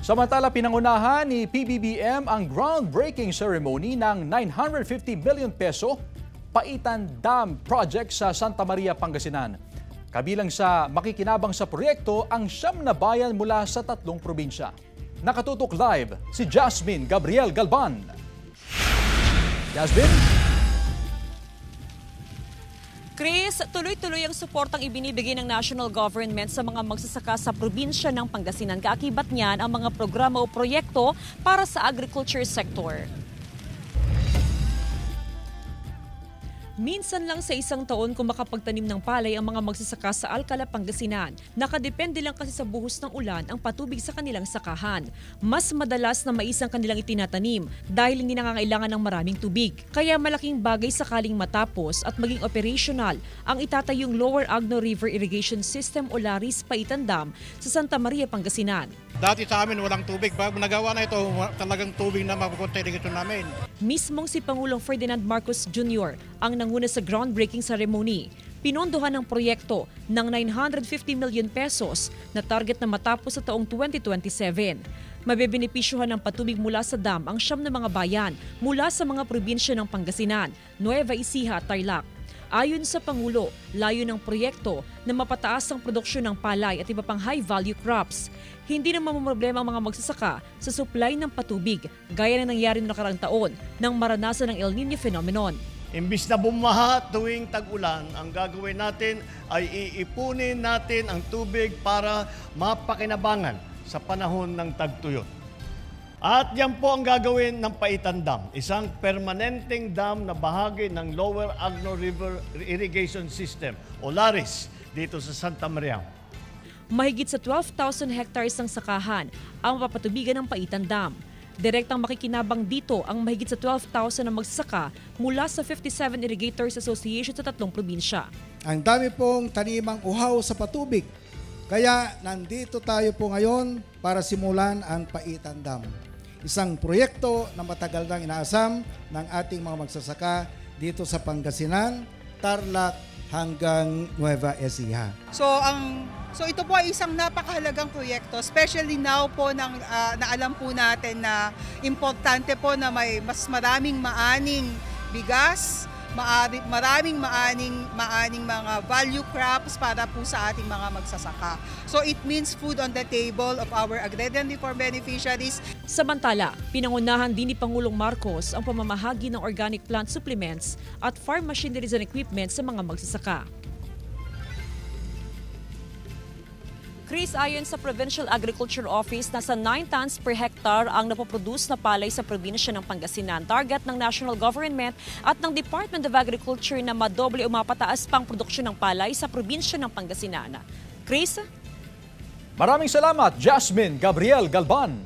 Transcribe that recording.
Samantala, pinangunahan ni PBBM ang groundbreaking ceremony ng 950 million peso Paitan Dam Project sa Santa Maria, Pangasinan. Kabilang sa makikinabang sa proyekto ang 9 na bayan mula sa 3 probinsya. Nakatutok live si Jasmine Gabriel Galban. Jasmine? Chris, tuloy-tuloy ang suportang ibinibigay ng national government sa mga magsasaka sa probinsya ng Pangasinan. Kaakibat niyan ang mga programa o proyekto para sa agriculture sector. Minsan lang sa isang taon kung makapagtanim ng palay ang mga magsasaka sa Alcala, Pangasinan. Nakadepende lang kasi sa buhos ng ulan ang patubig sa kanilang sakahan. Mas madalas na mais ang kanilang itinatanim dahil hindi nangangailangan ng maraming tubig. Kaya malaking bagay sakaling matapos at maging operational ang itatayong Lower Agno River Irrigation System o LARIS Paitan Dam sa Santa Maria, Pangasinan. Dati sa amin walang tubig. Pag nagawa na ito, talagang tubig na mapupunta dito namin. Mismong si Pangulong Ferdinand Marcos Jr. ang nanguna sa groundbreaking ceremony. Pinondohan ng proyekto ng 950 million pesos na target na matapos sa taong 2027. Mabebenepisyuhan ng patubig mula sa dam ang 9 na mga bayan mula sa mga probinsya ng Pangasinan, Nueva Ecija at Tarlac. Ayon sa Pangulo, layo ng proyekto na mapataas ang produksyon ng palay at iba pang high-value crops. Hindi na mamumroblema ang mga magsasaka sa supply ng patubig, gaya na nangyari noong nakaraang taon nang maranasan ng El Niño phenomenon. Imbis na bumaha tuwing tag-ulan, ang gagawin natin ay iipunin natin ang tubig para mapakinabangan sa panahon ng tagtuyot. At yan po ang gagawin ng Paitan Dam, isang permanenteng dam na bahagi ng Lower Agno River Irrigation System o LARIS dito sa Santa Maria. Mahigit sa 12,000 hectares ng sakahan ang mapapatubigan ng Paitan Dam. Direktang makikinabang dito ang mahigit sa 12,000 na magsasaka mula sa 57 Irrigators Association sa 3 probinsya. Ang dami pong tanimang uhaw sa patubig. Kaya nandito tayo po ngayon para simulan ang Paitan Dam. Isang proyekto na matagal nang inaasam ng ating mga magsasaka dito sa Pangasinan, Tarlac hanggang Nueva Ecija. So ito po ay isang napakahalagang proyekto, especially now po na alam po natin na importante po na may mas maraming maaning bigas, maraming maaning mga value crops para po sa ating mga magsasaka. So it means food on the table of our agrarian reform beneficiaries. Samantala, pinangunahan din ni Pangulong Marcos ang pamamahagi ng organic plant supplements at farm machineries and equipment sa mga magsasaka. Chris, ayon sa Provincial Agriculture Office, nasa 9 tons per hectare ang napoproduce na palay sa probinsya ng Pangasinan. Target ng national government at ng Department of Agriculture na madoble o mapataas pang produksyon ng palay sa probinsya ng Pangasinan. Chris? Maraming salamat, Jasmine Gabriel Galban.